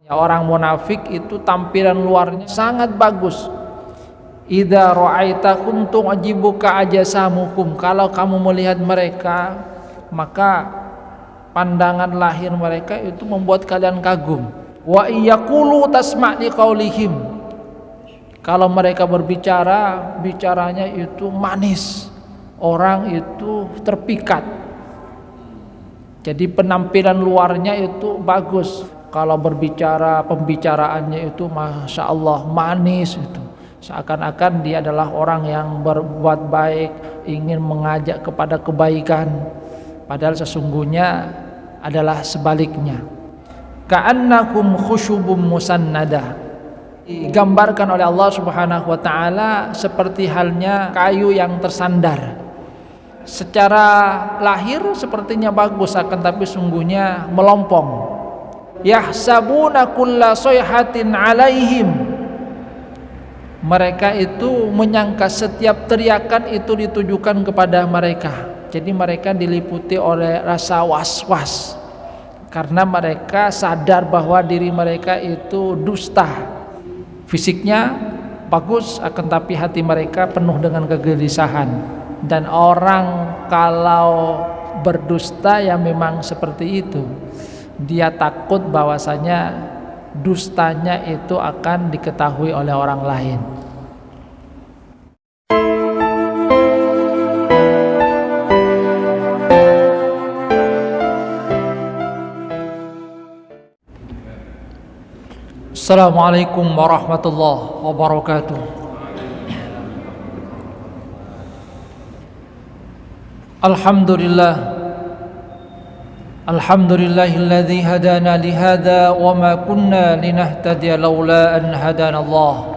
Ya, orang munafik itu tampilan luarnya sangat bagus. Idza ra'aitahum tu'jibuka ajasamukum. Kalau kamu melihat mereka, maka pandangan lahir mereka itu membuat kalian kagum. Wa iyaqulu tasma' liqaulihim. Kalau mereka berbicara, bicaranya itu manis. Orang itu terpikat. Jadi penampilan luarnya itu bagus. Kalau berbicara, pembicaraannya itu Masya Allah manis itu. Seakan-akan dia adalah orang yang berbuat baik, ingin mengajak kepada kebaikan. Padahal sesungguhnya adalah sebaliknya. Ka'annakum khusyubum musannadah. Digambarkan oleh Allah Subhanahu wa taala seperti halnya kayu yang tersandar. Secara lahir sepertinya bagus, akan tapi sungguhnya melompong. Yahsabuna kulla sayhatin alaihim. Mereka itu menyangka setiap teriakan itu ditujukan kepada mereka. Jadi mereka diliputi oleh rasa was-was karena mereka sadar bahwa diri mereka itu dusta. Fisiknya bagus, akan tapi hati mereka penuh dengan kegelisahan. Dan orang kalau berdusta ya memang seperti itu. Dia takut bahwasanya dustanya itu akan diketahui oleh orang lain. Assalamualaikum warahmatullahi wabarakatuh. Alhamdulillahilladzi hadana lihada wa ma kunna linahtadiya laula an hadana Allah.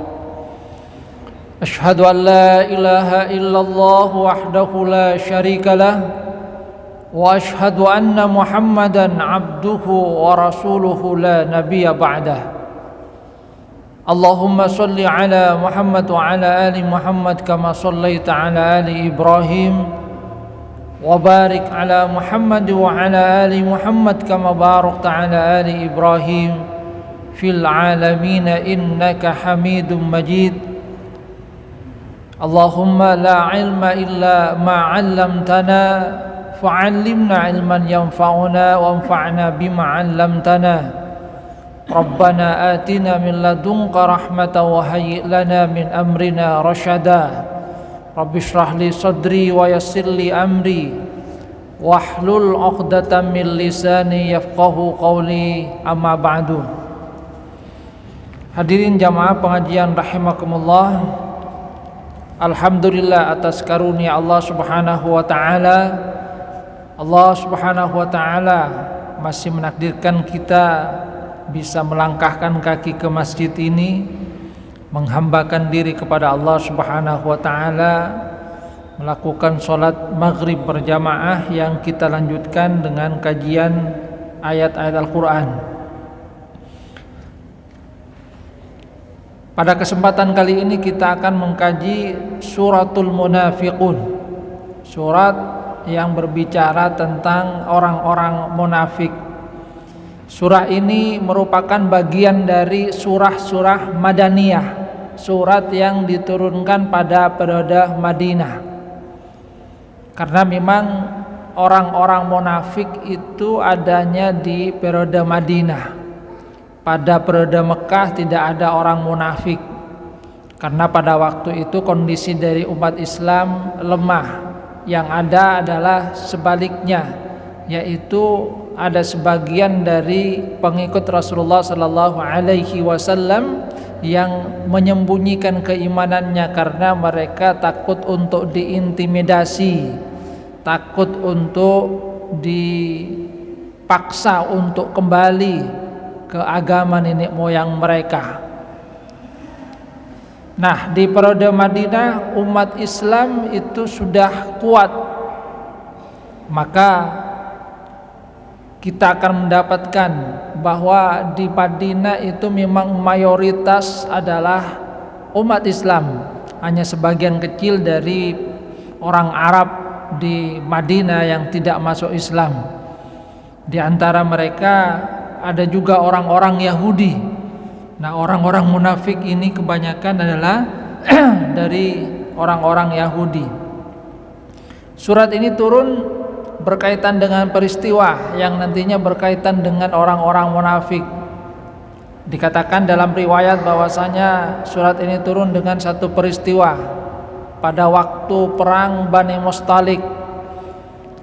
Asyhadu an la ilaha illallah wahdahu la syarika lah wa asyhadu anna Muhammadan abduhu wa rasuluhu la nabiyya ba'dah. Allahumma salli ala Muhammad wa ala ali Muhammad kama sallaita ala ali Ibrahim wa barik ala Muhammad wa ala ali Muhammad kama barakta ala ali Ibrahim fil alamin innaka Hamidum Majid. Allahumma la ilma illa ma 'allamtana fa'allimna ilman yanfa'una wanfa'na bima 'allamtana. Rabbana atina min ladunka rahmatan wa hayyi' lana min amrina rasyada. Rabbi shrah li sadri wa yassir li amri wahlul 'uqdatam min lisani yafqahu qawli, amma ba'du. Hadirin jamaah pengajian rahimakumullah. Alhamdulillah atas karunia Allah Subhanahu wa taala. Allah Subhanahu wa taala masih menakdirkan kita bisa melangkahkan kaki ke masjid ini, menghambakan diri kepada Allah Subhanahu wa taala, melakukan sholat maghrib berjamaah yang kita lanjutkan dengan kajian ayat-ayat Al-Quran. Pada kesempatan kali ini kita akan mengkaji suratul munafiqun, surat yang berbicara tentang orang-orang munafik. Surah ini merupakan bagian dari surah-surah Madaniyah, surat yang diturunkan pada periode Madinah. Karena memang orang-orang munafik itu adanya di periode Madinah. Pada periode Mekah tidak ada orang munafik. Karena pada waktu itu kondisi dari umat Islam lemah. Yang ada adalah sebaliknya, yaitu ada sebagian dari pengikut Rasulullah sallallahu alaihi wasallam yang menyembunyikan keimanannya karena mereka takut untuk diintimidasi, takut untuk dipaksa untuk kembali ke agama nenek moyang mereka. Nah, di periode Madinah umat Islam itu sudah kuat. Maka kita akan mendapatkan bahwa di Madinah itu memang mayoritas adalah umat Islam. Hanya sebagian kecil dari orang Arab di Madinah yang tidak masuk Islam. Di antara mereka ada juga orang-orang Yahudi. Nah, orang-orang munafik ini kebanyakan adalah dari orang-orang Yahudi. Surat ini turun berkaitan dengan peristiwa yang nantinya berkaitan dengan orang-orang munafik. Dikatakan dalam riwayat bahwasanya surat ini turun dengan satu peristiwa pada waktu perang Bani Mustalik.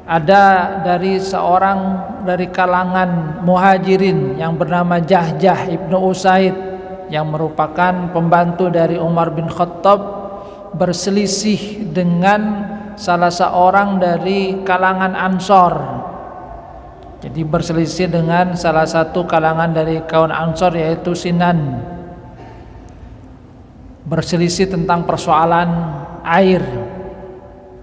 Ada dari seorang dari kalangan muhajirin yang bernama Jahjah ibnu Usaid yang merupakan pembantu dari Umar bin Khattab berselisih dengan salah seorang dari kalangan Ansor. Jadi berselisih dengan salah satu kalangan dari kaum Ansor, yaitu Sinan. Berselisih tentang persoalan air.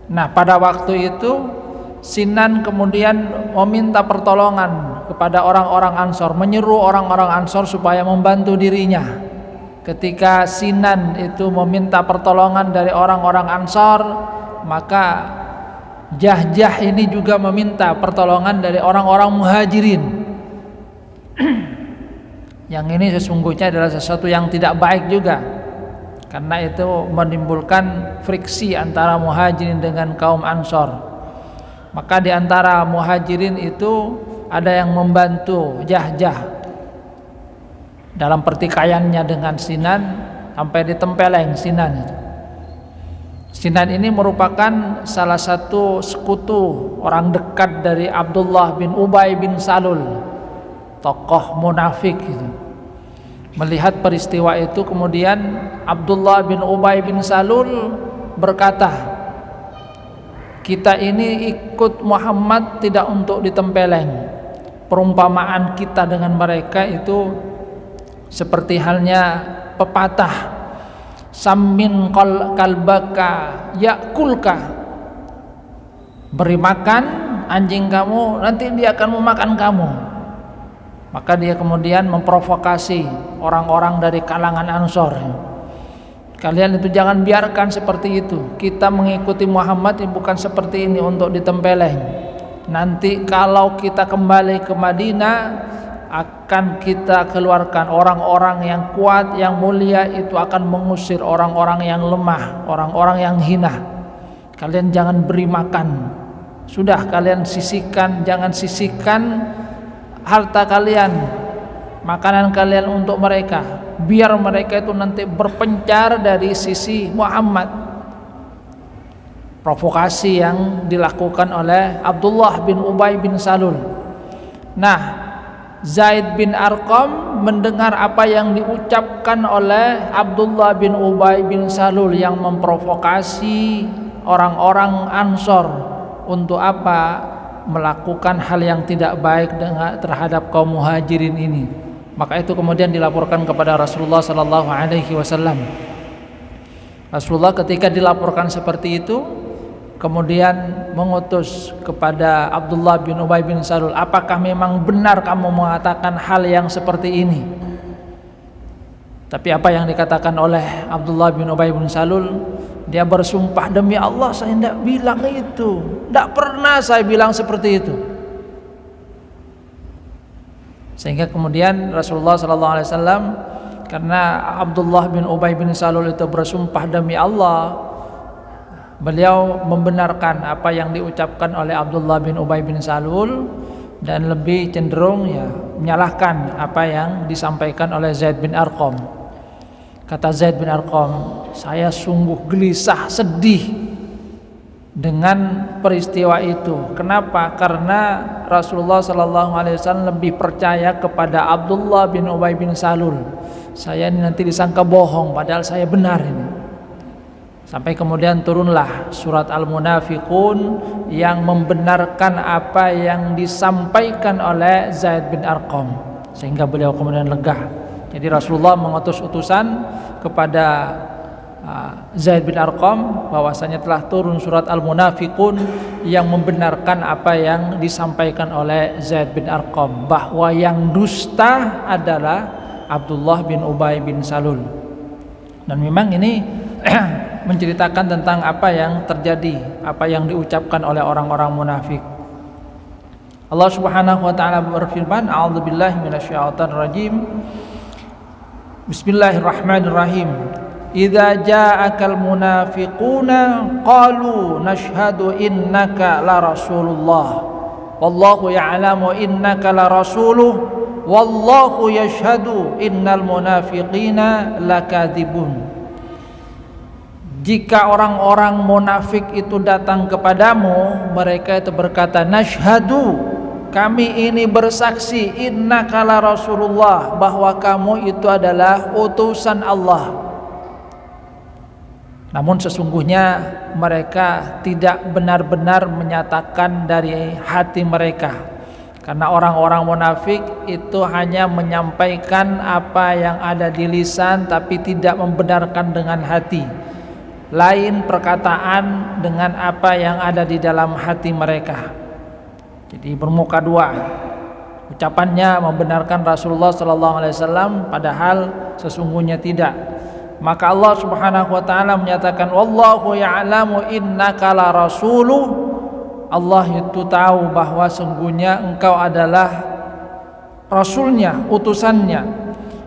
Nah, pada waktu itu Sinan kemudian meminta pertolongan kepada orang-orang Ansor, menyeru orang-orang Ansor supaya membantu dirinya. Ketika Sinan itu meminta pertolongan dari orang-orang Ansor, maka Jahjah ini juga meminta pertolongan dari orang-orang muhajirin. Yang ini sesungguhnya adalah sesuatu yang tidak baik juga, karena itu menimbulkan friksi antara muhajirin dengan kaum Ansor. Maka di antara muhajirin itu ada yang membantu Jahjah dalam pertikaiannya dengan Sinan sampai ditempeleng Sinan itu. Sinan ini merupakan salah satu sekutu orang dekat dari Abdullah bin Ubay bin Salul, tokoh munafik itu. Melihat peristiwa itu kemudian Abdullah bin Ubay bin Salul berkata, kita ini ikut Muhammad tidak untuk ditempeleng. Perumpamaan kita dengan mereka itu seperti halnya pepatah, sammin kalbaka yakulka, beri makan anjing kamu, nanti dia akan memakan kamu. Maka dia kemudian memprovokasi orang-orang dari kalangan Ansor, kalian itu jangan biarkan seperti itu. Kita mengikuti Muhammad ini bukan seperti ini untuk ditempeleng. Nanti kalau kita kembali ke Madinah, akan kita keluarkan orang-orang yang kuat, yang mulia itu akan mengusir orang-orang yang lemah, orang-orang yang hina. Kalian jangan beri makan. Sudah, kalian sisihkan, jangan sisihkan harta kalian, makanan kalian untuk mereka, biar mereka itu nanti berpencar dari sisi Muhammad. Provokasi yang dilakukan oleh Abdullah bin Ubay bin Salul. Nah, Zaid bin Arqam mendengar apa yang diucapkan oleh Abdullah bin Ubay bin Salul yang memprovokasi orang-orang Ansor untuk apa? Melakukan hal yang tidak baik terhadap kaum muhajirin ini. Maka itu kemudian dilaporkan kepada Rasulullah sallallahu alaihi wasallam. Rasulullah ketika dilaporkan seperti itu kemudian mengutus kepada Abdullah bin Ubay bin Salul, apakah memang benar kamu mengatakan hal yang seperti ini? Tapi apa yang dikatakan oleh Abdullah bin Ubay bin Salul, dia bersumpah, demi Allah saya tidak bilang itu, tidak pernah saya bilang seperti itu. Sehingga kemudian Rasulullah SAW, karena Abdullah bin Ubay bin Salul itu bersumpah demi Allah, beliau membenarkan apa yang diucapkan oleh Abdullah bin Ubay bin Salul dan lebih cenderung menyalahkan apa yang disampaikan oleh Zaid bin Arqam. Kata Zaid bin Arqam, saya sungguh gelisah, sedih dengan peristiwa itu. Kenapa? Karena Rasulullah SAW lebih percaya kepada Abdullah bin Ubay bin Salul. Saya ini nanti disangka bohong, padahal saya benar ini. Sampai kemudian turunlah surat Al-Munafiqun yang membenarkan apa yang disampaikan oleh Zaid bin Arqam, sehingga beliau kemudian lega. Jadi Rasulullah mengutus utusan kepada Zaid bin Arqam bahwasanya telah turun surat Al-Munafiqun yang membenarkan apa yang disampaikan oleh Zaid bin Arqam, bahwa yang dusta adalah Abdullah bin Ubay bin Salul. Dan memang ini menceritakan tentang apa yang terjadi, apa yang diucapkan oleh orang-orang munafik. Allah Subhanahu wa taala berfirman, a'udzubillahi minasyaitonir rajim. Bismillahirrahmanirrahim. Idza ja'akal munafiquna qalu nashhadu innaka la rasulullah wallahu ya'lamu innaka la rasuluh wallahu yashhadu innal munafiqina lakadzibun. Jika orang-orang munafik itu datang kepadamu, mereka itu berkata, nashhadu, kami ini bersaksi, innaka la rasulullah, bahwa kamu itu adalah utusan Allah. Namun sesungguhnya mereka tidak benar-benar menyatakan dari hati mereka, karena orang-orang munafik itu hanya menyampaikan apa yang ada di lisan tapi tidak membenarkan dengan hati. Lain perkataan dengan apa yang ada di dalam hati mereka. Jadi bermuka dua. Ucapannya membenarkan Rasulullah SAW, padahal sesungguhnya tidak. Maka Allah Subhanahu wa taala menyatakan, wallahu ya'lamu innaka la rasuluh. Allah itu tahu bahwa sungguhnya engkau adalah rasulnya, utusannya.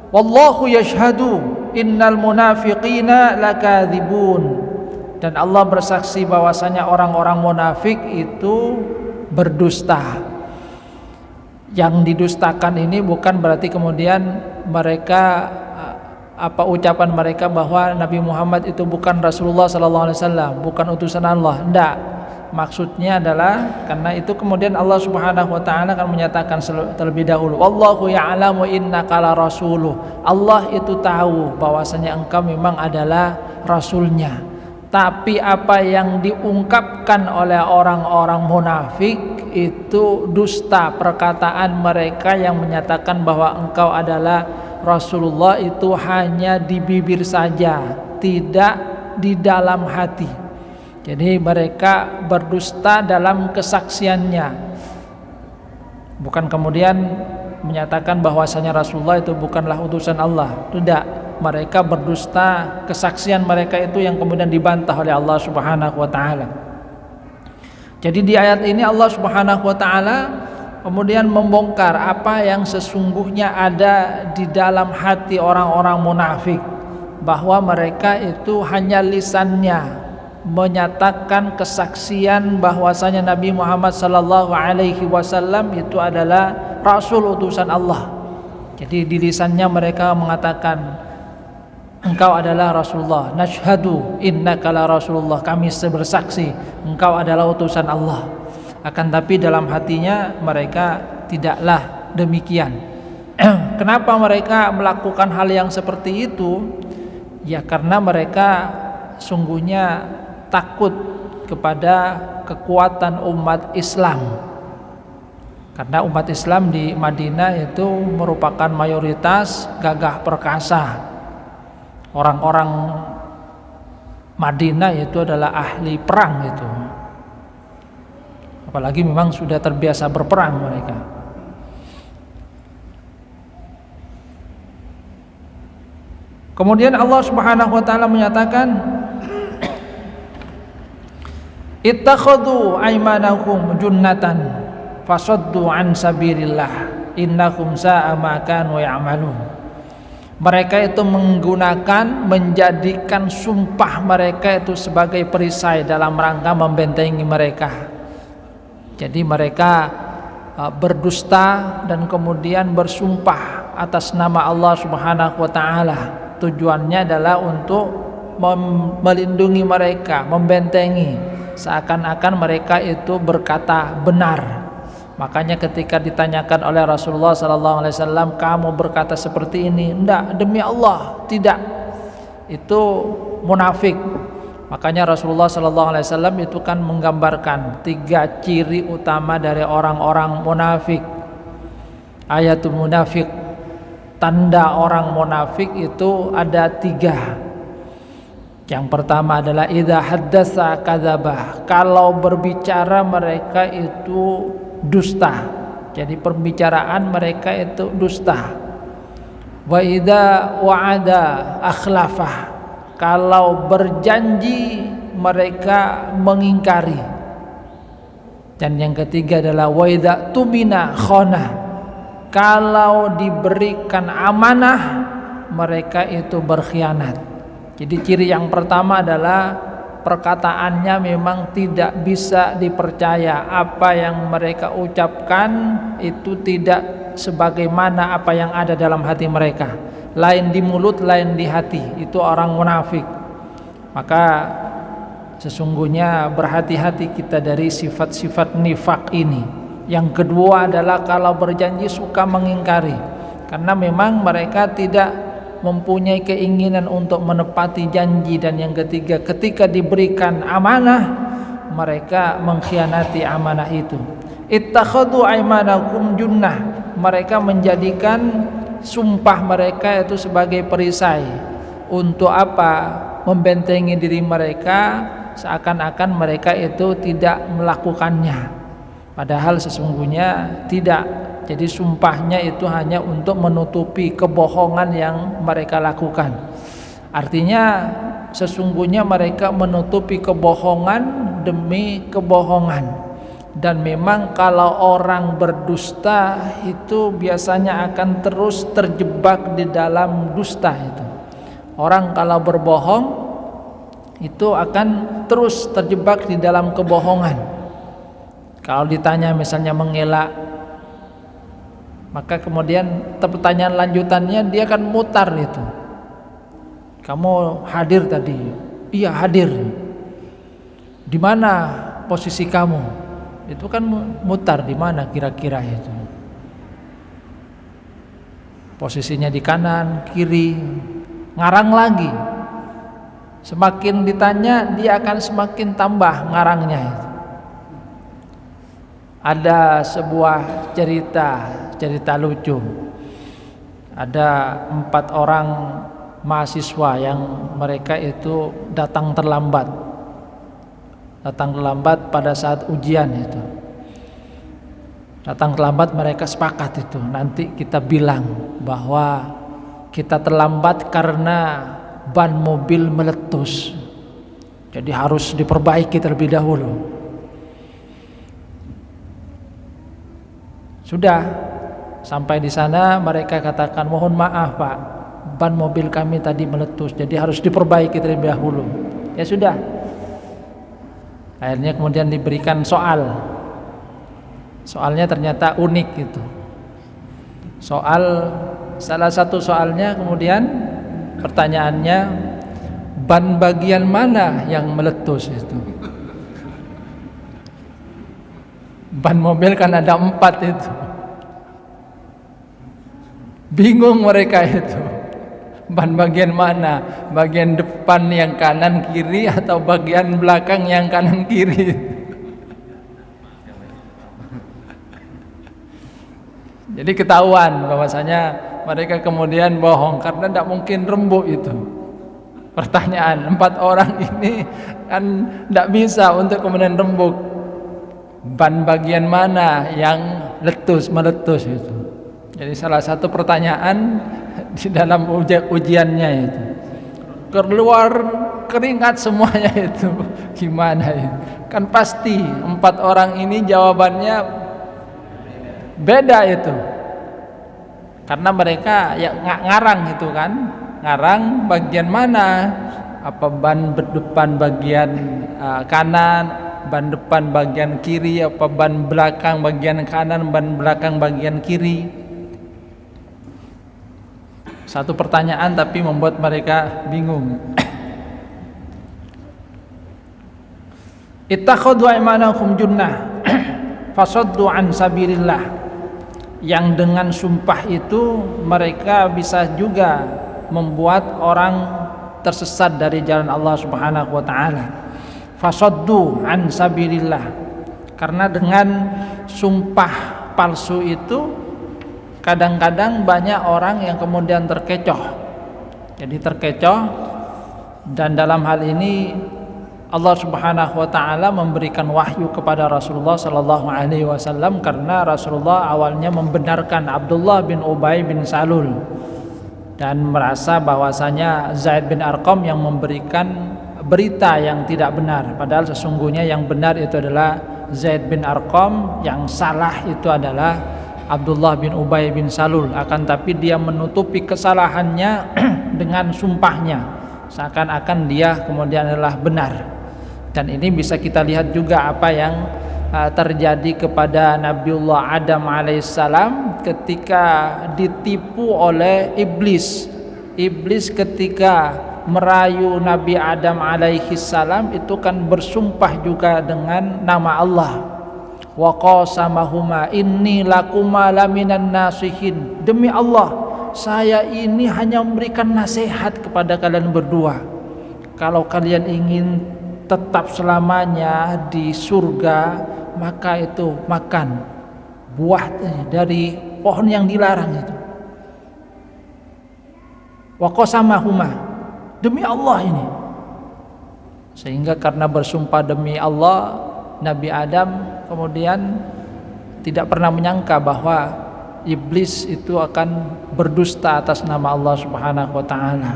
Wallahu yashhadu innal munafiqina lakadzibun. Dan Allah bersaksi bahwasanya orang-orang munafik itu berdusta. Yang didustakan ini bukan berarti kemudian mereka ucapan mereka bahwa Nabi Muhammad itu bukan Rasulullah SAW, bukan utusan Allah. Tidak. Maksudnya adalah karena itu kemudian Allah Subhanahu wa taala akan menyatakan terlebih dahulu, wallahu ya'lamu innaka la rasuluh. Allah itu tahu bahwasanya engkau memang adalah rasulnya. Tapi apa yang diungkapkan oleh orang-orang munafik itu dusta. Perkataan mereka yang menyatakan bahwa engkau adalah Rasulullah itu hanya di bibir saja, tidak di dalam hati. Jadi mereka berdusta dalam kesaksiannya, bukan kemudian menyatakan bahwasanya Rasulullah itu bukanlah utusan Allah. Tidak, mereka berdusta, kesaksian mereka itu yang kemudian dibantah oleh Allah Subhanahu wa taala. Jadi di ayat ini Allah Subhanahu wa taala kemudian membongkar apa yang sesungguhnya ada di dalam hati orang-orang munafik, bahwa mereka itu hanya lisannya menyatakan kesaksian bahwasanya Nabi Muhammad sallallahu alaihi wasallam itu adalah rasul utusan Allah. Jadi di lisannya mereka mengatakan engkau adalah Rasulullah, nashhadu innaka la rasulullah, kami bersaksi engkau adalah utusan Allah. Akan tapi dalam hatinya mereka tidaklah demikian. Kenapa mereka melakukan hal yang seperti itu? Ya karena mereka sungguhnya takut kepada kekuatan umat Islam. Karena umat Islam di Madinah itu merupakan mayoritas gagah perkasa. Orang-orang Madinah itu adalah ahli perang itu. Apalagi memang sudah terbiasa berperang mereka. Kemudian Allah Subhanahu wa taala menyatakan, ittakhadhu aymanahum junnatan fasaddu an sabilillah innahum sa'a ma kanu ya'malun. Mereka itu menjadikan sumpah mereka itu sebagai perisai dalam rangka membentengi mereka. Jadi mereka berdusta dan kemudian bersumpah atas nama Allah Subhanahu wa taala. Tujuannya adalah untuk melindungi mereka, membentengi, seakan-akan mereka itu berkata benar. Makanya ketika ditanyakan oleh Rasulullah SAW, kamu berkata seperti ini? Enggak, demi Allah, tidak. Itu munafik. Makanya Rasulullah SAW itu kan menggambarkan 3 ciri utama dari orang-orang munafik. Ayatul munafik, tanda orang munafik itu ada 3. Yang pertama adalah idza haddatsa kadzaba. Kalau berbicara mereka itu dusta. Jadi perbicaraan mereka itu dusta. Wa idza wa'ada akhlafah. Kalau berjanji mereka mengingkari. Dan yang ketiga adalah wa idza tumina khana. Kalau diberikan amanah, mereka itu berkhianat. Jadi ciri yang pertama adalah perkataannya memang tidak bisa dipercaya. Apa yang mereka ucapkan itu tidak sebagaimana apa yang ada dalam hati mereka. Lain di mulut, lain di hati. Itu orang munafik. Maka sesungguhnya berhati-hati kita dari sifat-sifat nifak ini. Yang kedua adalah kalau berjanji suka mengingkari, karena memang mereka tidak mempunyai keinginan untuk menepati janji. Dan yang ketiga, ketika diberikan amanah, mereka mengkhianati amanah itu. Ittakhadhu aymanakum junnah, mereka menjadikan sumpah mereka itu sebagai perisai. Untuk apa? Membentengi diri mereka, seakan-akan mereka itu tidak melakukannya, padahal sesungguhnya tidak. Jadi sumpahnya itu hanya untuk menutupi kebohongan yang mereka lakukan. Artinya sesungguhnya mereka menutupi kebohongan demi kebohongan. Dan memang kalau orang berdusta itu biasanya akan terus terjebak di dalam dusta itu. Orang kalau berbohong itu akan terus terjebak di dalam kebohongan. Kalau ditanya misalnya mengelak, maka kemudian pertanyaan lanjutannya dia akan mutar itu. Kamu hadir tadi? Iya hadir. Di mana posisi kamu? Itu kan mutar, di mana kira-kira itu. Posisinya di kanan, kiri, ngarang lagi. Semakin ditanya dia akan semakin tambah ngarangnya itu. Ada sebuah cerita lucu. Ada 4 orang mahasiswa yang mereka itu datang terlambat pada saat ujian itu. Datang terlambat, mereka sepakat itu, nanti kita bilang bahwa kita terlambat karena ban mobil meletus, jadi harus diperbaiki terlebih dahulu. Sudah sampai di sana mereka katakan, mohon maaf Pak, ban mobil kami tadi meletus, jadi harus diperbaiki terlebih dahulu. Ya sudah. Akhirnya kemudian diberikan soal. Soalnya ternyata unik gitu. Salah satu soalnya kemudian pertanyaannya, ban bagian mana yang meletus itu? Ban mobil kan ada 4 itu. Bingung mereka itu. Ban bagian mana? Bagian depan yang kanan kiri atau bagian belakang yang kanan kiri? Jadi ketahuan bahwasanya mereka kemudian bohong karena tidak mungkin rembuk itu. Pertanyaan 4 orang ini kan tidak bisa untuk kemudian rembuk. Ban bagian mana yang meletus itu. Jadi salah satu pertanyaan di dalam ujiannya itu. Keluar keringat semuanya itu. Gimana itu? Kan pasti 4 orang ini jawabannya beda itu. Karena mereka ya ngarang itu kan. Ngarang bagian mana? Apa ban depan bagian kanan, ban depan bagian kiri, apa ban belakang bagian kanan, ban belakang bagian kiri. Satu pertanyaan tapi membuat mereka bingung. Ittakhadhu aymanakum junnah fasaddu an sabilillah. Yang dengan sumpah itu mereka bisa juga membuat orang tersesat dari jalan Allah Subhanahu wa taala. Fasaddu an sabilillah. Karena dengan sumpah palsu itu kadang-kadang banyak orang yang kemudian terkecoh. Jadi terkecoh, dan dalam hal ini Allah Subhanahu wa taala memberikan wahyu kepada Rasulullah sallallahu alaihi wasallam karena Rasulullah awalnya membenarkan Abdullah bin Ubay bin Salul dan merasa bahwasanya Zaid bin Arqam yang memberikan berita yang tidak benar, padahal sesungguhnya yang benar itu adalah Zaid bin Arqam, yang salah itu adalah Abdullah bin Ubay bin Salul. Akan tapi dia menutupi kesalahannya dengan sumpahnya, seakan-akan dia kemudian adalah benar. Dan ini bisa kita lihat juga apa yang terjadi kepada Nabiullah Adam alaihissalam ketika ditipu oleh iblis. Iblis ketika merayu Nabi Adam alaihissalam itu kan bersumpah juga dengan nama Allah. Wa qasamahuma inni lakuma laminan nasihin. Demi Allah, saya ini hanya memberikan nasihat kepada kalian berdua. Kalau kalian ingin tetap selamanya di surga, maka itu makan buah dari pohon yang dilarang itu. Wa qasamahuma, demi Allah ini. Sehingga karena bersumpah demi Allah, Nabi Adam kemudian tidak pernah menyangka bahwa iblis itu akan berdusta atas nama Allah Subhanahu wa taala.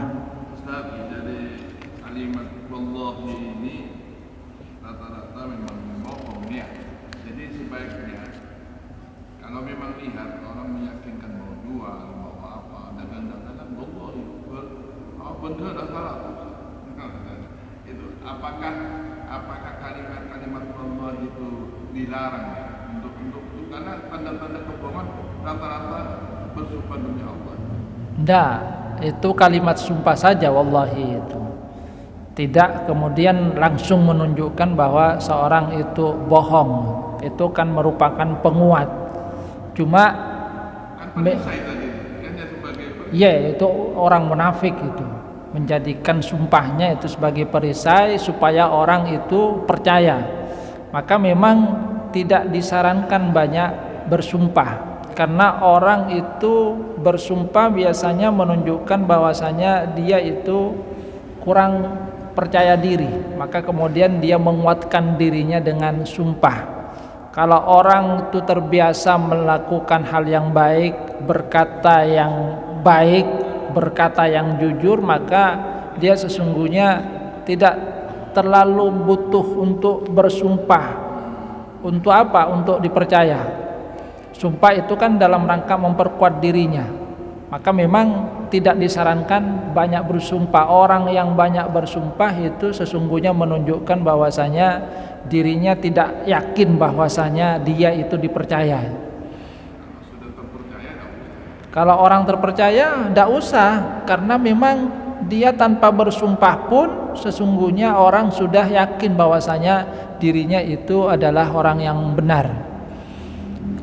Apakah kalimat-kalimat Allah itu dilarang untuk karena tanda-tanda kebohongan rata-rata bersumpah demi Allah. Tidak, itu kalimat sumpah saja wallahi itu. Tidak kemudian langsung menunjukkan bahwa seorang itu bohong. Itu kan merupakan penguat. Cuma ya itu orang munafik itu menjadikan sumpahnya itu sebagai perisai supaya orang itu percaya. Maka memang tidak disarankan banyak bersumpah, karena orang itu bersumpah biasanya menunjukkan bahwasanya dia itu kurang percaya diri, maka kemudian dia menguatkan dirinya dengan sumpah. Kalau orang itu terbiasa melakukan hal yang baik, berkata yang baik, berkata yang jujur, maka dia sesungguhnya tidak terlalu butuh untuk bersumpah. Untuk apa? Untuk dipercaya. Sumpah itu kan dalam rangka memperkuat dirinya. Maka memang tidak disarankan banyak bersumpah. Orang yang banyak bersumpah itu sesungguhnya menunjukkan bahwasanya dirinya tidak yakin bahwasanya dia itu dipercaya. Kalau orang terpercaya tidak usah, karena memang dia tanpa bersumpah pun sesungguhnya orang sudah yakin bahwasanya dirinya itu adalah orang yang benar.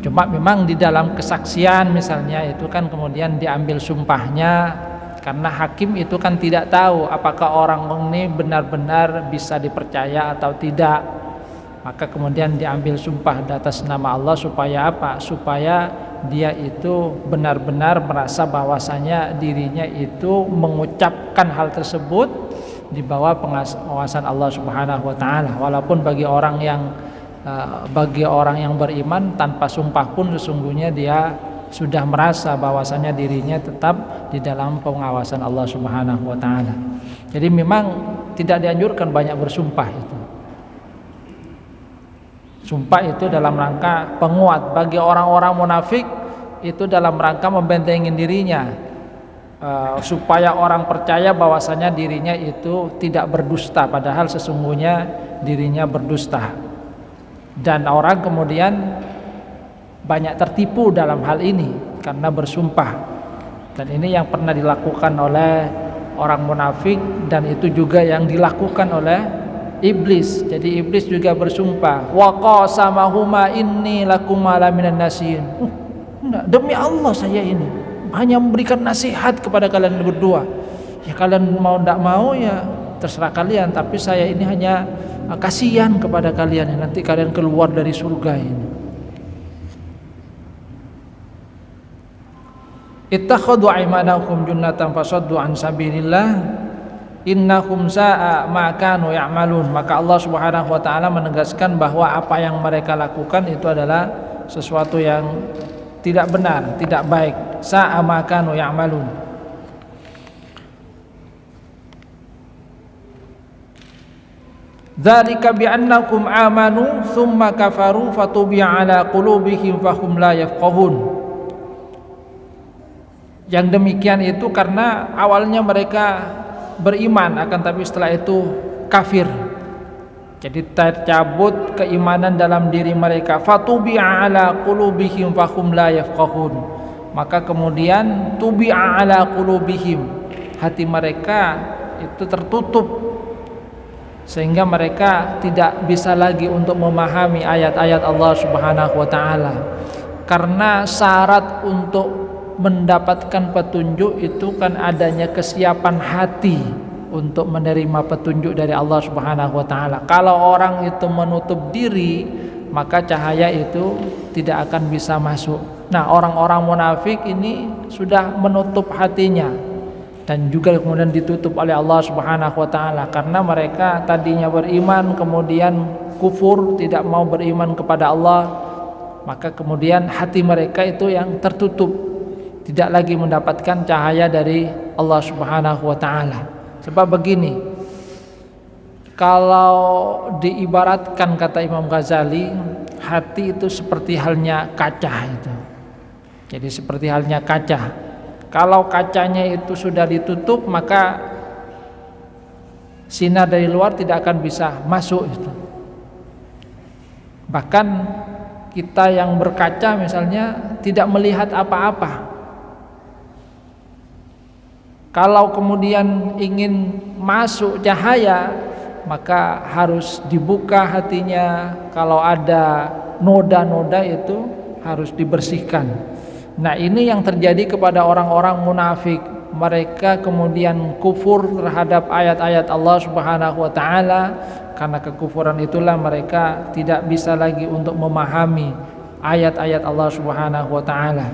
Cuma memang di dalam kesaksian misalnya itu kan kemudian diambil sumpahnya, karena hakim itu kan tidak tahu apakah orang ini benar-benar bisa dipercaya atau tidak. Maka kemudian diambil sumpah di atas nama Allah supaya apa? Supaya dia itu benar-benar merasa bahwasanya dirinya itu mengucapkan hal tersebut di bawah pengawasan Allah Subhanahu wa taala. Walaupun bagi orang yang beriman tanpa sumpah pun sesungguhnya dia sudah merasa bahwasanya dirinya tetap di dalam pengawasan Allah Subhanahu wa taala. Jadi memang tidak dianjurkan banyak bersumpah itu. Sumpah itu dalam rangka penguat. Bagi orang-orang munafik itu dalam rangka membentengin dirinya, supaya orang percaya bahwasanya dirinya itu tidak berdusta, padahal sesungguhnya dirinya berdusta. Dan orang kemudian banyak tertipu dalam hal ini karena bersumpah. Dan ini yang pernah dilakukan oleh orang munafik, dan itu juga yang dilakukan oleh iblis. Jadi iblis juga bersumpah, wa qasamahuma inni lakuma laminan nasihin. Demi Allah saya ini hanya memberikan nasihat kepada kalian berdua. Ya kalian mau tidak mau ya terserah kalian, tapi saya ini hanya kasihan kepada kalian, nanti kalian keluar dari surga ini. Ittakhadhu aymanakum junnatan fasaddu an sabilillah innahum sa'a ma kanu ya'malun. Maka Allah Subhanahu wa taala menegaskan bahwa apa yang mereka lakukan itu adalah sesuatu yang tidak benar, tidak baik. Sa'a ma kanu ya'malun. Dzalika bi'annakum amanu tsumma kafaru fatubi'a ala qulubihim fahum la yafqahun. Yang demikian itu karena awalnya mereka beriman, akan tapi setelah itu kafir. Jadi tercabut keimanan dalam diri mereka. Fatubi'a ala qulubihim fahum la yafqahun. Maka kemudian tubi'a ala qulubihim, hati mereka itu tertutup sehingga mereka tidak bisa lagi untuk memahami ayat-ayat Allah Subhanahu wa taala. Karena syarat untuk mendapatkan petunjuk itu kan adanya kesiapan hati untuk menerima petunjuk dari Allah Subhanahu wa taala. Kalau orang itu menutup diri, maka cahaya itu tidak akan bisa masuk. Nah, orang-orang munafik ini sudah menutup hatinya dan juga kemudian ditutup oleh Allah Subhanahu wa taala karena mereka tadinya beriman kemudian kufur, tidak mau beriman kepada Allah, maka kemudian hati mereka itu yang tertutup, tidak lagi mendapatkan cahaya dari Allah Subhanahu wa taala. Sebab begini, kalau diibaratkan kata Imam Ghazali, hati itu seperti halnya kaca itu. Jadi seperti halnya kaca. Kalau kacanya itu sudah ditutup, maka sinar dari luar tidak akan bisa masuk itu. Bahkan kita yang berkaca misalnya tidak melihat apa-apa. Kalau kemudian ingin masuk cahaya, maka harus dibuka hatinya. Kalau ada noda-noda itu harus dibersihkan. Nah, ini yang terjadi kepada orang-orang munafik. Mereka kemudian kufur terhadap ayat-ayat Allah Subhanahu wa taala. Karena kekufuran itulah mereka tidak bisa lagi untuk memahami ayat-ayat Allah Subhanahu wa taala.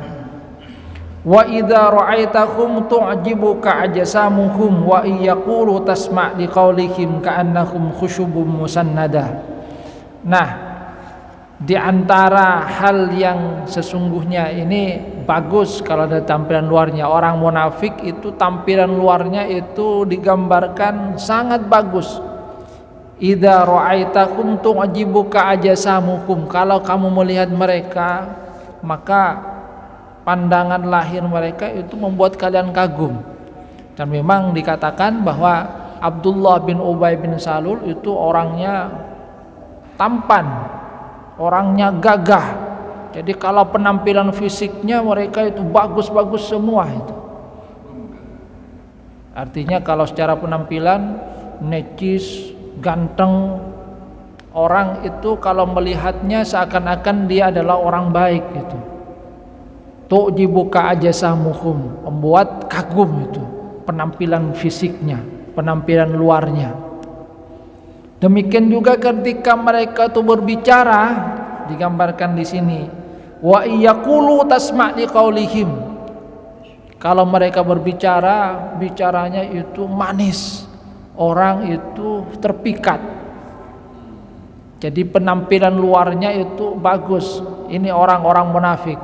Wa idza ra'aitahum tu'jibuka ajsamuhum wa yaqulu tasma' liqaulihim ka'annahum khusyubun musannadah. Nah, di antara hal yang sesungguhnya ini bagus kalau ada tampilan luarnya. Orang munafik itu tampilan luarnya itu digambarkan sangat bagus. Idza ra'aitahum tu'jibuka ajsamuhum. Kalau kamu melihat mereka, maka pandangan lahir mereka itu membuat kalian kagum. Dan memang dikatakan bahwa Abdullah bin Ubay bin Salul itu orangnya tampan, orangnya gagah. Jadi kalau penampilan fisiknya mereka itu bagus-bagus semua itu. Artinya kalau secara penampilan necis, ganteng, orang itu kalau melihatnya seakan-akan dia adalah orang baik gitu. Tu'jibuka ajsamuhum, membuat kagum itu penampilan fisiknya, penampilan luarnya. Demikian juga ketika mereka itu berbicara, digambarkan di sini, wa yaqulu tasma' liqaulihim. Kalau mereka berbicara, bicaranya itu manis, orang itu terpikat. Jadi penampilan luarnya itu bagus. Ini orang-orang munafik.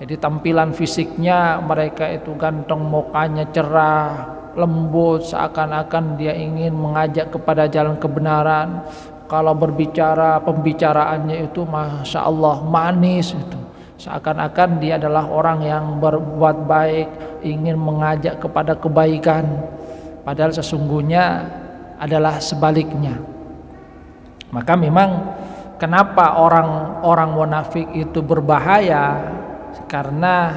Jadi tampilan fisiknya mereka itu ganteng, mukanya cerah, lembut, seakan-akan dia ingin mengajak kepada jalan kebenaran. Kalau berbicara, pembicaraannya itu Masya Allah manis itu. Seakan-akan dia adalah orang yang berbuat baik, ingin mengajak kepada kebaikan. Padahal sesungguhnya adalah sebaliknya. Maka memang kenapa orang-orang munafik itu berbahaya? Karena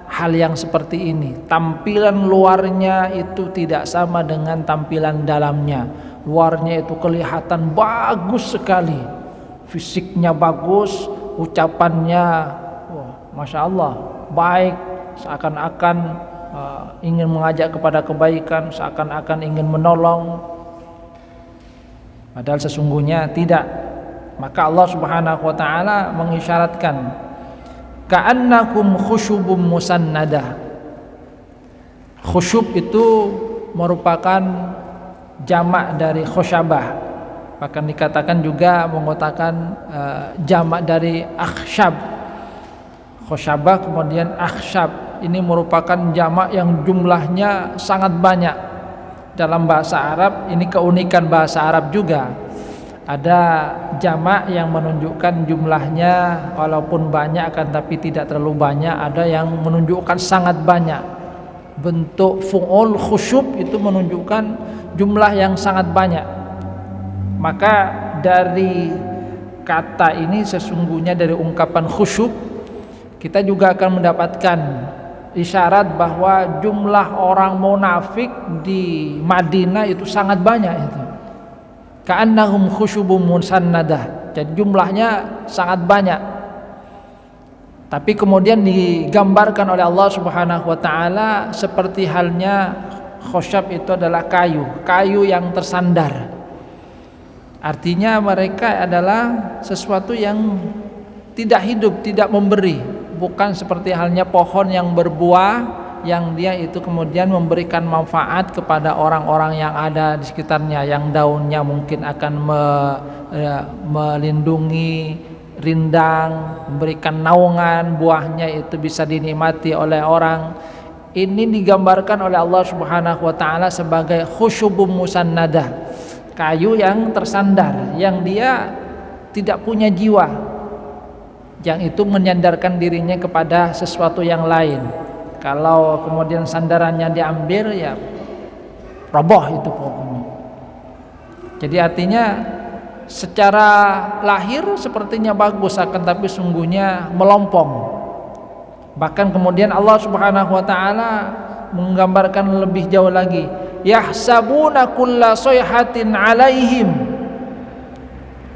hal yang seperti ini, tampilan luarnya itu tidak sama dengan tampilan dalamnya. Luarnya itu kelihatan bagus sekali, fisiknya bagus, ucapannya Masya Allah baik, seakan-akan ingin mengajak kepada kebaikan, seakan-akan ingin menolong, padahal sesungguhnya tidak. Maka Allah Subhanahu wa taala mengisyaratkan ka'annakum khusyubun musannadah. Khusyub itu merupakan jamak dari khusyabah. Bahkan dikatakan juga mengatakan jamak dari akhsyab. Khusyabah kemudian akhsyab. Ini merupakan jamak yang jumlahnya sangat banyak dalam bahasa Arab. Ini keunikan bahasa Arab juga. Ada jamak yang menunjukkan jumlahnya walaupun banyak akan tapi tidak terlalu banyak, ada yang menunjukkan sangat banyak. Bentuk fu'ul khusyub itu menunjukkan jumlah yang sangat banyak. Maka dari kata ini sesungguhnya dari ungkapan khusyub kita juga akan mendapatkan isyarat bahwa jumlah orang munafik di Madinah itu sangat banyak itu. Ka'annahum khusyubun musannadah. Jadi jumlahnya sangat banyak. Tapi kemudian digambarkan oleh Allah Subhanahu wa taala seperti halnya khusyab itu adalah kayu yang tersandar. Artinya mereka adalah sesuatu yang tidak hidup, tidak memberi, bukan seperti halnya pohon yang berbuah yang dia itu kemudian memberikan manfaat kepada orang-orang yang ada di sekitarnya, yang daunnya mungkin akan melindungi rindang, memberikan naungan, buahnya itu bisa dinikmati oleh orang. Ini digambarkan oleh Allah Subhanahu wa taala sebagai khusyubum musannadah, kayu yang tersandar, yang dia tidak punya jiwa, yang itu menyandarkan dirinya kepada sesuatu yang lain. Kalau kemudian sandarannya diambil, ya roboh itu pokoknya. Jadi artinya secara lahir sepertinya bagus, akan tapi sungguhnya melompong. Bahkan kemudian Allah Subhanahu wa taala menggambarkan lebih jauh lagi, yahsabuna kulla sayhatin alaihim.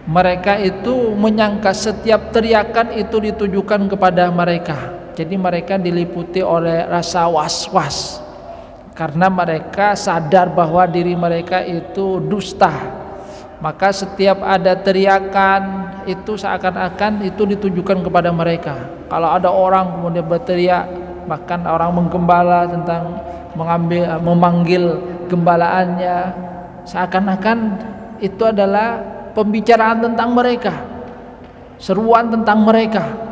Mereka itu menyangka setiap teriakan itu ditujukan kepada mereka. Jadi mereka diliputi oleh rasa was-was karena mereka sadar bahwa diri mereka itu dusta. Maka setiap ada teriakan itu seakan-akan itu ditujukan kepada mereka. Kalau ada orang kemudian berteriak, bahkan orang menggembala tentang memanggil gembalaannya, seakan-akan itu adalah pembicaraan tentang mereka, seruan tentang mereka.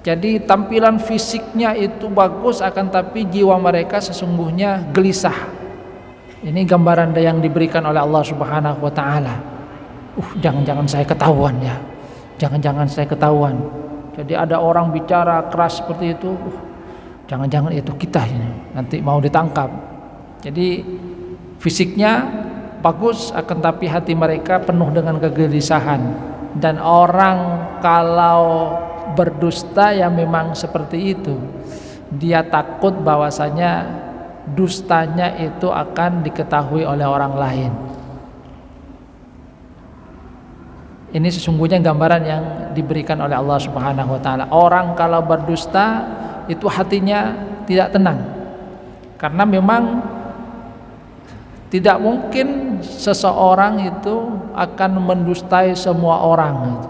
Jadi tampilan fisiknya itu bagus, akan tapi jiwa mereka sesungguhnya gelisah. Ini gambaran yang diberikan oleh Allah Subhanahu wa taala. Jangan-jangan saya ketahuan ya. Jangan-jangan saya ketahuan. Jadi ada orang bicara keras seperti itu, jangan-jangan itu kita ini nanti mau ditangkap. Jadi fisiknya bagus, akan tapi hati mereka penuh dengan kegelisahan. Dan orang kalau berdusta ya memang seperti itu. Dia takut bahwasanya dustanya itu akan diketahui oleh orang lain. Ini sesungguhnya gambaran yang diberikan oleh Allah Subhanahu wa taala. Orang kalau berdusta itu hatinya tidak tenang. Karena memang tidak mungkin seseorang itu akan mendustai semua orang.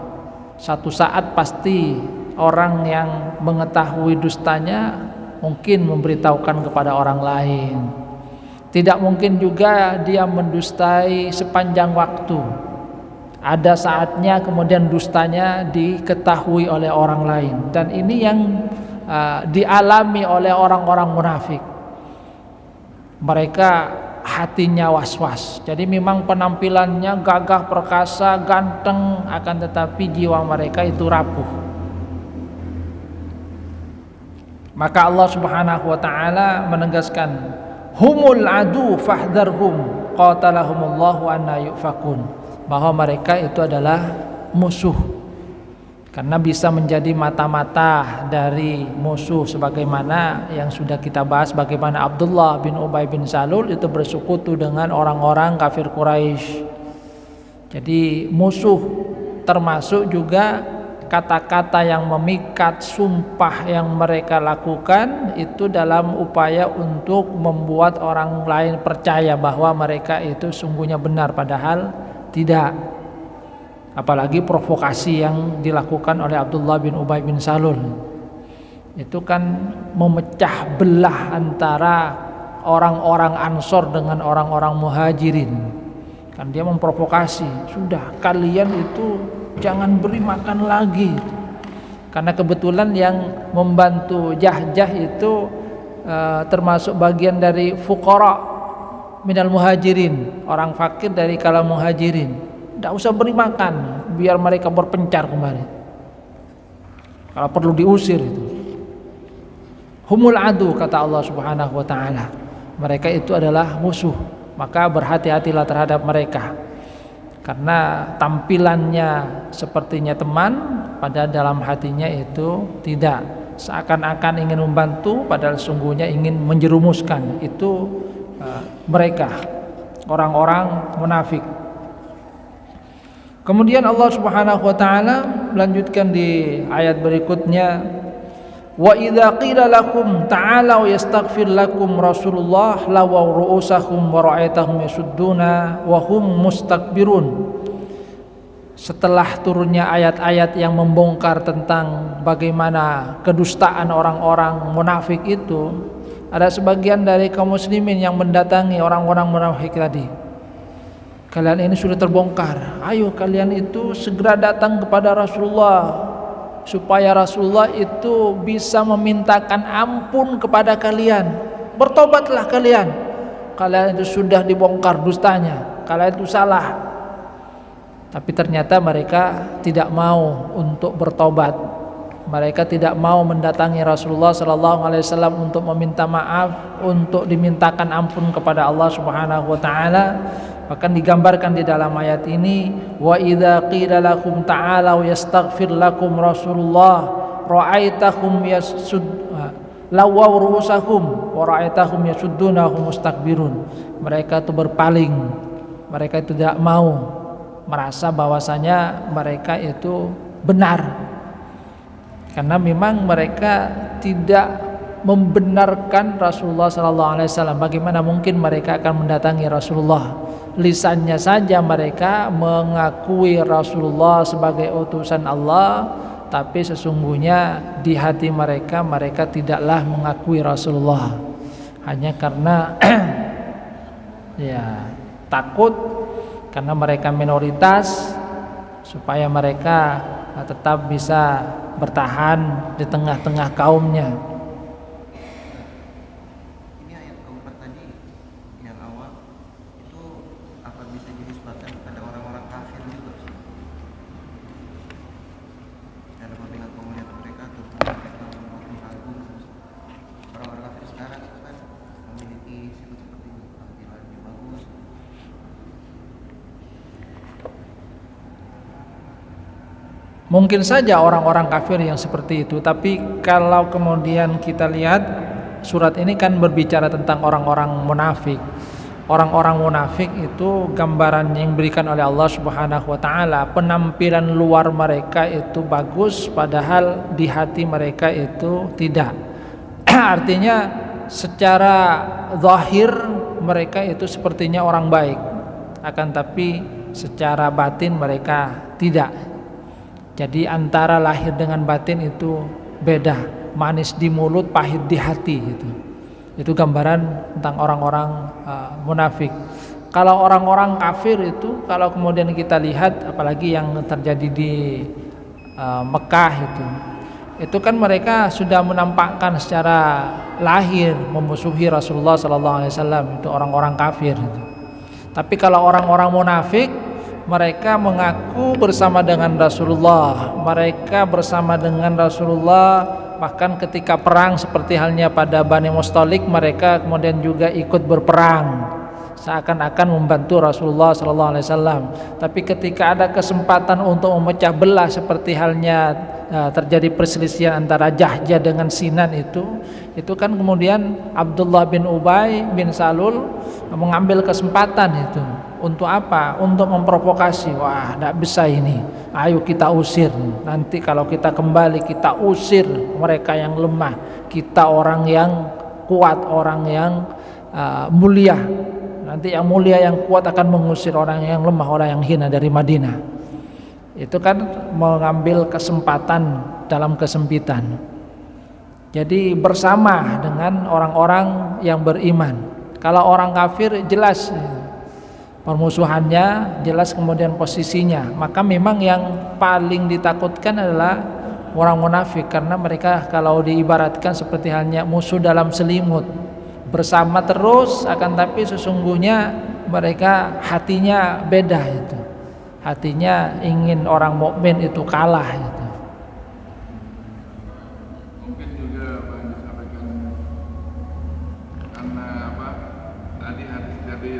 Satu saat pasti orang yang mengetahui dustanya mungkin memberitahukan kepada orang lain. Tidak mungkin juga dia mendustai sepanjang waktu. Ada saatnya kemudian dustanya diketahui oleh orang lain. Dan ini yang dialami oleh orang-orang munafik. Mereka hatinya was-was. Jadi memang penampilannya gagah perkasa, ganteng, akan tetapi jiwa mereka itu rapuh. Maka Allah Subhanahu wa taala menegaskan, humul adu fahdharhum qatalahumullahu anna yufakun, bahwa mereka itu adalah musuh. Karena bisa menjadi mata-mata dari musuh, sebagaimana yang sudah kita bahas bagaimana Abdullah bin Ubay bin Salul itu bersekutu dengan orang-orang kafir Quraisy. Jadi musuh, termasuk juga kata-kata yang memikat, sumpah yang mereka lakukan itu dalam upaya untuk membuat orang lain percaya bahwa mereka itu sungguhnya benar, padahal tidak. Apalagi provokasi yang dilakukan oleh Abdullah bin Ubay bin Salul itu kan memecah belah antara orang-orang Ansor dengan orang-orang Muhajirin. Kan dia memprovokasi, sudah kalian itu jangan beri makan lagi. Karena kebetulan yang membantu Jahjah itu termasuk bagian dari fuqara minal muhajirin, orang fakir dari kalangan muhajirin. tidak usah beri makan, biar mereka berpencar kembali. Kalau perlu diusir itu. Humul adu, kata Allah Subhanahu wa taala. Mereka itu adalah musuh, maka berhati-hatilah terhadap mereka. Karena tampilannya sepertinya teman, padahal dalam hatinya itu tidak. Seakan-akan ingin membantu, padahal sungguhnya ingin menjerumuskan. Itu mereka, orang-orang munafik. Kemudian Allah Subhanahu wa taala melanjutkan di ayat berikutnya, wa idza qila lakum ta'alu yastaghfir lakum Rasulullah lawaw ru'usahum wa ra'aitahum yasudduna wa hum mustakbirun. Setelah turunnya ayat-ayat yang membongkar tentang bagaimana kedustaan orang-orang munafik itu, ada sebagian dari kaum muslimin yang mendatangi orang-orang munafik tadi. Kalian ini sudah terbongkar, ayo kalian itu segera datang kepada Rasulullah supaya Rasulullah itu bisa memintakan ampun kepada kalian. Bertobatlah kalian. Kalian itu sudah dibongkar dustanya, kalian itu salah. Tapi ternyata mereka tidak mau untuk bertobat. Mereka tidak mau mendatangi Rasulullah SAW untuk meminta maaf, untuk dimintakan ampun kepada Allah Subhanahu wa taala. Bahkan digambarkan di dalam ayat ini, wa idza qila lakum ta'alu yastaghfir lakum Rasulullah ra'aitahum lawaw ru'usahum wa ra'aitahum yasudduna hum mustakbirun. Mereka itu berpaling, mereka itu tidak mau, merasa bahwasanya mereka itu benar, karena memang mereka tidak membenarkan Rasulullah SAW. Bagaimana mungkin mereka akan mendatangi Rasulullah? Lisannya saja mereka mengakui Rasulullah sebagai utusan Allah, tapi sesungguhnya di hati mereka tidaklah mengakui Rasulullah, hanya karena ya takut, karena mereka minoritas, supaya mereka tetap bisa bertahan di tengah-tengah kaumnya. Ini ayat keempat tadi yang awal itu apa bisa dinisbatkan kepada orang-orang kafir juga sih? Dalam membela komunitas mereka atau mereka membuat agung, orang-orang kafir sekarang kan memiliki sifat seperti ini, tampilannya bagus. Mungkin saja orang-orang kafir yang seperti itu, tapi kalau kemudian kita lihat surat ini kan berbicara tentang orang-orang munafik. Orang-orang munafik itu gambaran yang diberikan oleh Allah Subhanahu wa taala, penampilan luar mereka itu bagus padahal di hati mereka itu tidak. Artinya secara zahir mereka itu sepertinya orang baik, akan tapi secara batin mereka tidak. Jadi antara lahir dengan batin itu beda, manis di mulut, pahit di hati gitu. Itu gambaran tentang orang-orang munafik. Kalau orang-orang kafir itu, kalau kemudian kita lihat apalagi yang terjadi di Mekah itu kan mereka sudah menampakkan secara lahir memusuhi Rasulullah SAW, itu orang-orang kafir itu. Tapi kalau orang-orang munafik, mereka mengaku bersama dengan Rasulullah, mereka bersama dengan Rasulullah, bahkan ketika perang seperti halnya pada Bani Mustalik, mereka kemudian juga ikut berperang, seakan-akan membantu Rasulullah SAW. Tapi ketika ada kesempatan untuk memecah belah seperti halnya terjadi perselisihan antara Jahja dengan Sinan itu kan kemudian Abdullah bin Ubay bin Salul mengambil kesempatan itu. Untuk apa? Untuk memprovokasi. Wah, tidak bisa ini. Ayo kita usir. Nanti kalau kita kembali kita usir mereka yang lemah. Kita orang yang kuat, orang yang mulia. Nanti yang mulia yang kuat akan mengusir orang yang lemah, orang yang hina dari Madinah. Itu kan mengambil kesempatan dalam kesempitan. Jadi bersama dengan orang-orang yang beriman. Kalau orang kafir jelas permusuhannya, jelas kemudian posisinya. Maka memang yang paling ditakutkan adalah orang munafik, karena mereka kalau diibaratkan seperti halnya musuh dalam selimut, bersama terus akan tapi sesungguhnya mereka hatinya beda itu. hatinya ingin orang mukmin itu kalah gitu. Mungkin juga apa yang disampaikan karena apa tadi hadis dari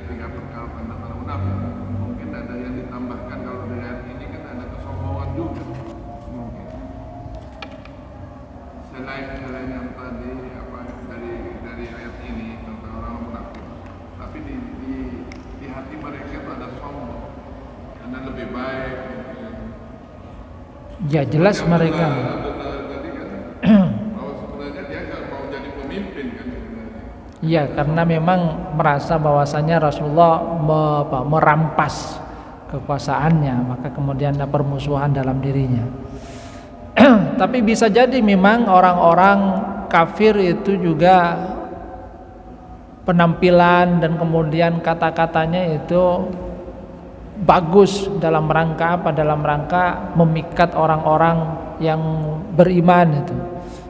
tiga perkara tanda-tanda munafik. Mungkin ada yang ditambahkan kalau dari ayat ini kan ada kesombongan juga. Mungkin selain yang tadi apa dari ayat ini tentang orang munafik, tapi di hati mereka itu ada sombong. Anda lebih baik. Ya jelas mereka. Tadi kan bahwa sebenarnya dia nggak mau jadi pemimpin kan sebenarnya. Iya, karena memang merasa bahwasanya Rasulullah merampas kekuasaannya, maka kemudian ada permusuhan dalam dirinya. Tapi bisa jadi memang orang-orang kafir itu juga penampilan dan kemudian kata-katanya itu bagus dalam rangka apa? Dalam rangka memikat orang-orang yang beriman itu.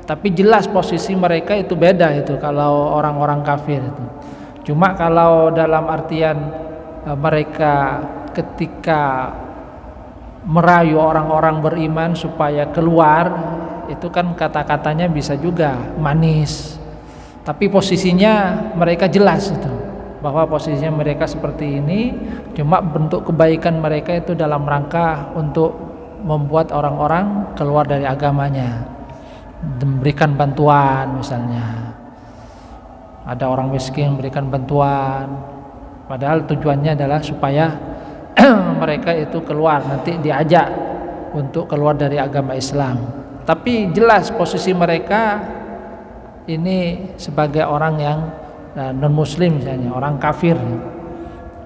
Tapi jelas posisi mereka itu beda itu kalau orang-orang kafir itu. Cuma kalau dalam artian mereka ketika merayu orang-orang beriman supaya keluar, itu kan kata-katanya bisa juga manis. Tapi posisinya mereka jelas itu, bahwa posisinya mereka seperti ini, cuma bentuk kebaikan mereka itu dalam rangka untuk membuat orang-orang keluar dari agamanya, memberikan bantuan misalnya. Ada orang miskin memberikan bantuan, padahal tujuannya adalah supaya mereka itu keluar, nanti diajak untuk keluar dari agama Islam. Tapi jelas posisi mereka ini sebagai orang yang non-muslim misalnya, orang kafir.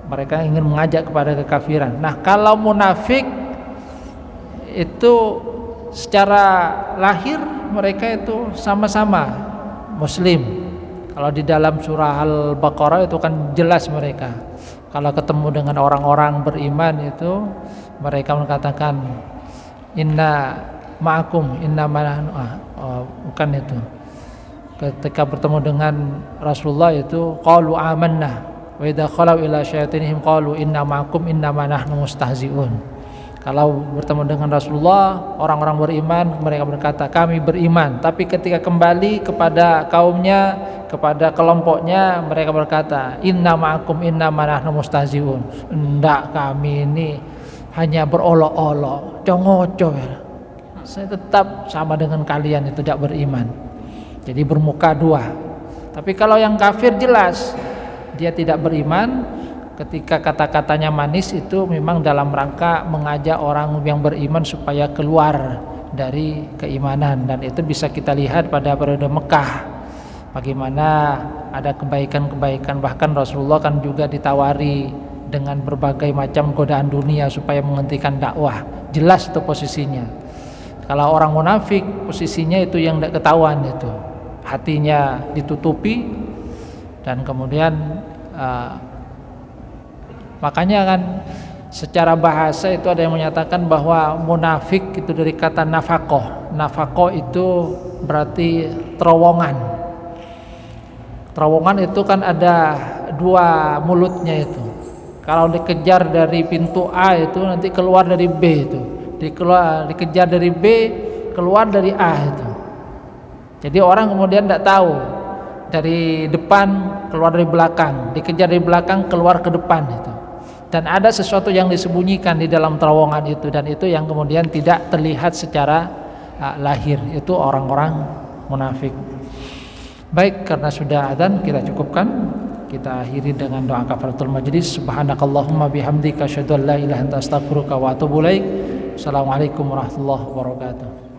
Mereka ingin mengajak kepada kekafiran. Nah, kalau munafik itu secara lahir mereka itu sama-sama muslim. Kalau di dalam surah Al-Baqarah itu kan jelas mereka. Kalau ketemu dengan orang-orang beriman itu mereka mengatakan inna ma'akum inna manahnu bukan itu. Ketika bertemu dengan Rasulullah itu qalu amanna wa idza khalau ila syayatinihim qalu inna ma'akum inna manahnu mustahzi'un. Kalau bertemu dengan Rasulullah, orang-orang beriman mereka berkata kami beriman, tapi ketika kembali kepada kaumnya, kepada kelompoknya, mereka berkata inna ma'akum inna manahnu mustahzi'un. Enggak, kami ini hanya berolok-olok, congoco ya. Saya tetap sama dengan kalian itu tidak beriman. Jadi bermuka dua. Tapi kalau yang kafir jelas dia tidak beriman. Ketika kata-katanya manis itu memang dalam rangka mengajak orang yang beriman supaya keluar dari keimanan, dan itu bisa kita lihat pada periode Mekah bagaimana ada kebaikan-kebaikan. Bahkan Rasulullah kan juga ditawari dengan berbagai macam godaan dunia supaya menghentikan dakwah. Jelas itu posisinya. Kalau orang munafik posisinya itu yang tidak ketahuan, itu hatinya ditutupi dan kemudian makanya kan secara bahasa itu ada yang menyatakan bahwa munafik itu dari kata nafaqah. Nafaqah itu berarti terowongan. Terowongan itu kan ada dua mulutnya itu. Kalau dikejar dari pintu A itu nanti keluar dari B itu. Dikejar dari B keluar dari A itu. Jadi orang kemudian tidak tahu dari depan keluar dari belakang, dikejar dari belakang keluar ke depan itu. Dan ada sesuatu yang disembunyikan di dalam terowongan itu, dan itu yang kemudian tidak terlihat secara lahir, itu orang-orang munafik. Baik, karena sudah adzan kita cukupkan, kita akhiri dengan doa kafaratul majlis. Subhanakallahumma bihamdika asyhadu an la ilaha illa anta astaghfiruka wa atubu ilaik. Assalamualaikum warahmatullahi wabarakatuh.